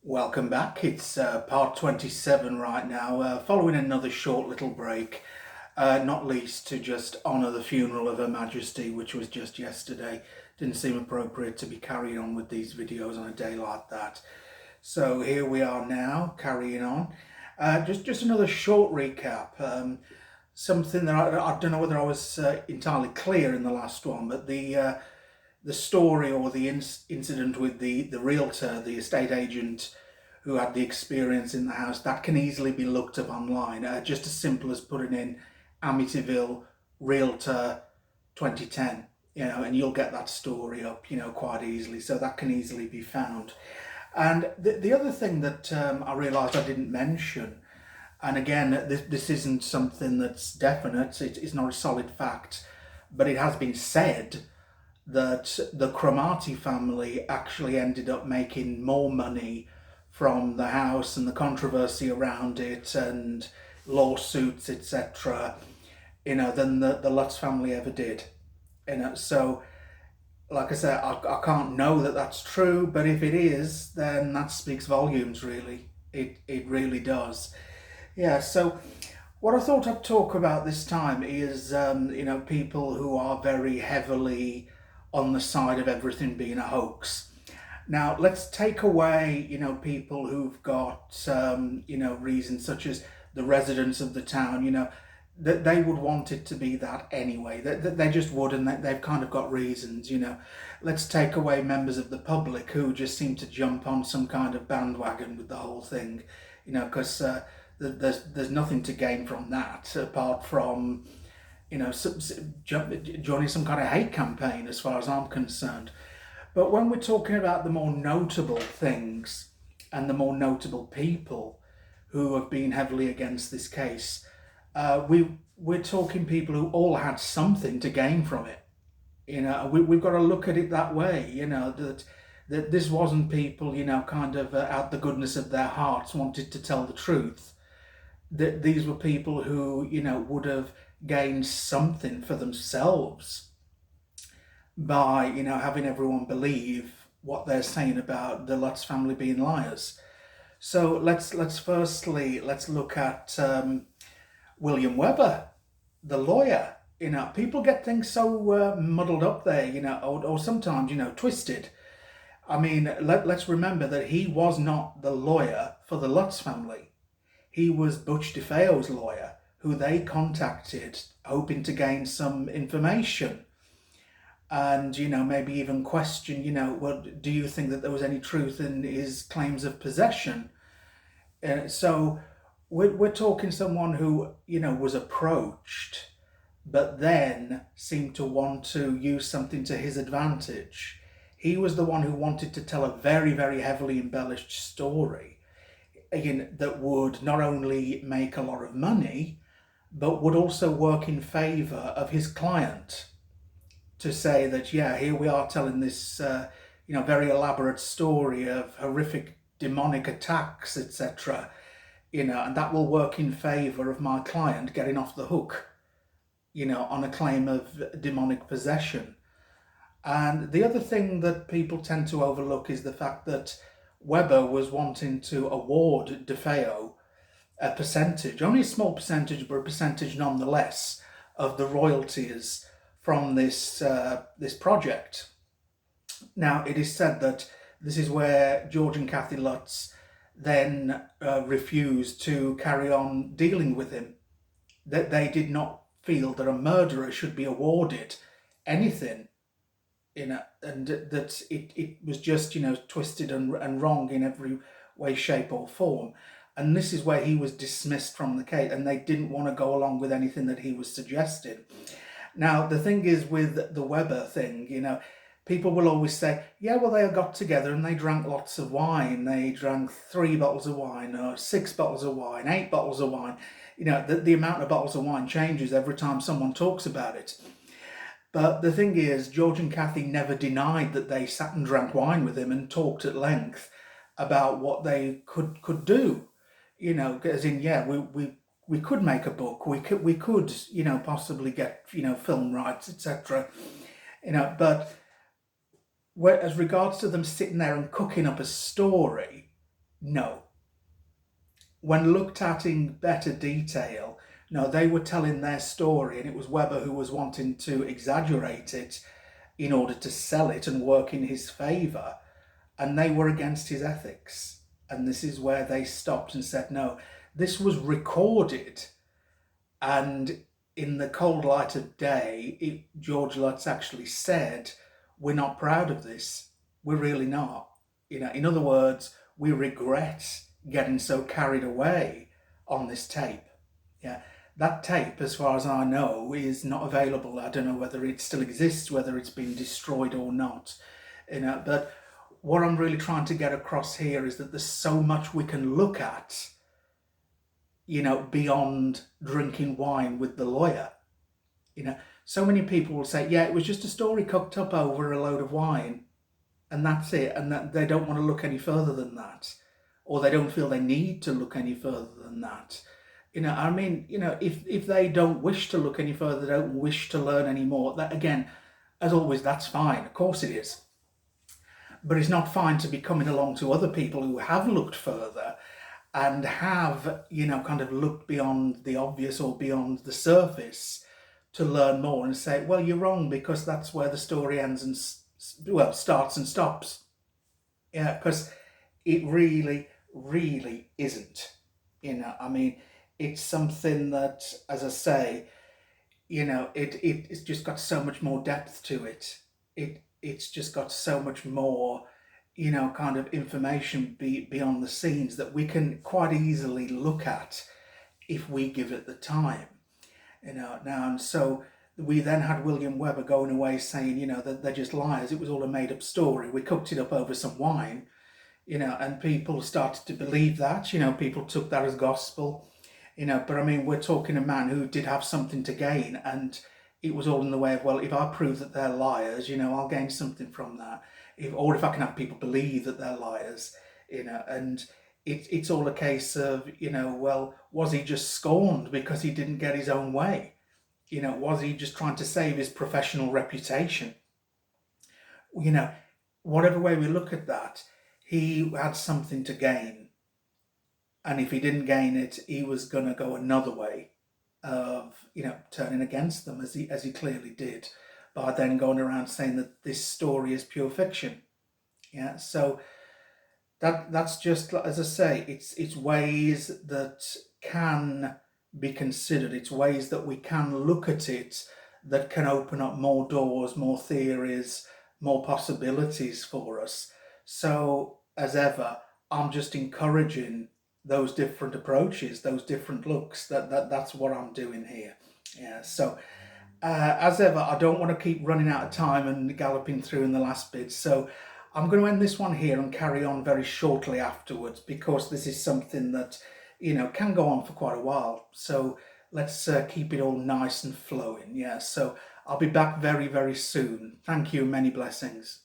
Welcome back. It's part 27 right now, following another short little break, not least to just honour the funeral of Her Majesty, which was just yesterday. Didn't seem appropriate to be carrying on with these videos on a day like that. So here we are now, carrying on. Just another short recap. Something that I don't know whether I was entirely clear in the last one, but the story or the incident with the realtor, the estate agent who had the experience in the house, that can easily be looked up online. Just as simple as putting in Amityville realtor 2010, and you'll get that story up, quite easily. So that can easily be found. And the other thing that I realised I didn't mention, and again, this isn't something that's definite, it's not a solid fact, but it has been said that the Cromartie family actually ended up making more money from the house and the controversy around it and lawsuits, etc., than the Lutz family ever did. So like I said, I can't know that that's true, but if it is, then that speaks volumes, really. It really does. Yeah, so what I thought I'd talk about this time is, people who are very heavily on the side of everything being a hoax. Now, let's take away, people who've got, reasons such as the residents of the town, that they would want it to be that anyway. They just would, and they've kind of got reasons, Let's take away members of the public who just seem to jump on some kind of bandwagon with the whole thing, because there's nothing to gain from that apart from joining some kind of hate campaign, as far as I'm concerned. But when we're talking about the more notable things and the more notable people who have been heavily against this case, we're talking people who all had something to gain from it. We've got to look at it that way. That this wasn't people, kind of out the goodness of their hearts wanted to tell the truth. That these were people who, would have gained something for themselves by, having everyone believe what they're saying about the Lutz family being liars. So let's firstly let's look at William Webber, the lawyer. People get things so muddled up there, or sometimes, twisted. I mean, let's remember that he was not the lawyer for the Lutz family. He was Butch DeFeo's lawyer, who they contacted hoping to gain some information and, maybe even question, well, do you think that there was any truth in his claims of possession? So we're talking someone who, was approached, but then seemed to want to use something to his advantage. He was the one who wanted to tell a very, very heavily embellished story, again, that would not only make a lot of money, but would also work in favour of his client. To say that, yeah, here we are telling this, very elaborate story of horrific demonic attacks, etc., and that will work in favour of my client getting off the hook, on a claim of demonic possession. And the other thing that people tend to overlook is the fact that Webber was wanting to award DeFeo a percentage, only a small percentage, but a percentage nonetheless, of the royalties from this project. Now, it is said that this is where George and Kathy Lutz then refused to carry on dealing with him. That they did not feel that a murderer should be awarded anything, and that it was just, twisted and wrong in every way, shape, or form. And this is where he was dismissed from the case, and they didn't want to go along with anything that he was suggesting. Now, the thing is with the Webber thing, people will always say, yeah, well, they got together and they drank lots of wine. They drank 3 bottles of wine, or 6 bottles of wine, 8 bottles of wine. The amount of bottles of wine changes every time someone talks about it. But the thing is, George and Kathy never denied that they sat and drank wine with him and talked at length about what they could do. As in, yeah, we could make a book, we could possibly get film rights, etc. But as regards to them sitting there and cooking up a story, No. When looked at in better detail, no, they were telling their story, and it was Weber who was wanting to exaggerate it in order to sell it and work in his favour, and they were against his ethics. And this is where they stopped and said, no, this was recorded, and in the cold light of day, George Lutz actually said, we're not proud of this. We're really not. In other words, we regret getting so carried away on this tape. Yeah, that tape, as far as I know, is not available. I don't know whether it still exists, whether it's been destroyed or not. But what I'm really trying to get across here is that there's so much we can look at, beyond drinking wine with the lawyer. So many people will say, yeah, it was just a story cooked up over a load of wine, and that's it, and that they don't want to look any further than that, or they don't feel they need to look any further than that. If they don't wish to look any further, they don't wish to learn any more, that, again, as always, that's fine. Of course it is. But it's not fine to be coming along to other people who have looked further and have, kind of looked beyond the obvious or beyond the surface to learn more and say, well, you're wrong, because that's where the story ends and, starts and stops. Yeah, because it really, really isn't. It's something that, as I say, it's just got so much more depth to it. It's just got so much more, kind of information beyond the scenes that we can quite easily look at if we give it the time. Now, and so we then had William Weber going away saying, that they're just liars. It was all a made-up story. We cooked it up over some wine, and people started to believe that. People took that as gospel, But we're talking a man who did have something to gain, and it was all in the way of, well, if I prove that they're liars, I'll gain something from that. Or if I can have people believe that they're liars, and it's all a case of, well, was he just scorned because he didn't get his own way? Was he just trying to save his professional reputation? Whatever way we look at that, he had something to gain. And if he didn't gain it, he was going to go another way of, turning against them, as he clearly did, by then going around saying that this story is pure fiction. Yeah, so that's just, as I say, it's ways that can be considered. It's ways that we can look at it that can open up more doors, more theories, more possibilities for us. So, as ever, I'm just encouraging those different approaches, those different looks. That's what I'm doing here. Yeah. So, as ever, I don't want to keep running out of time and galloping through in the last bit. So, I'm going to end this one here and carry on very shortly afterwards, because this is something that, can go on for quite a while. So let's keep it all nice and flowing. Yeah. So I'll be back very, very soon. Thank you. Many blessings.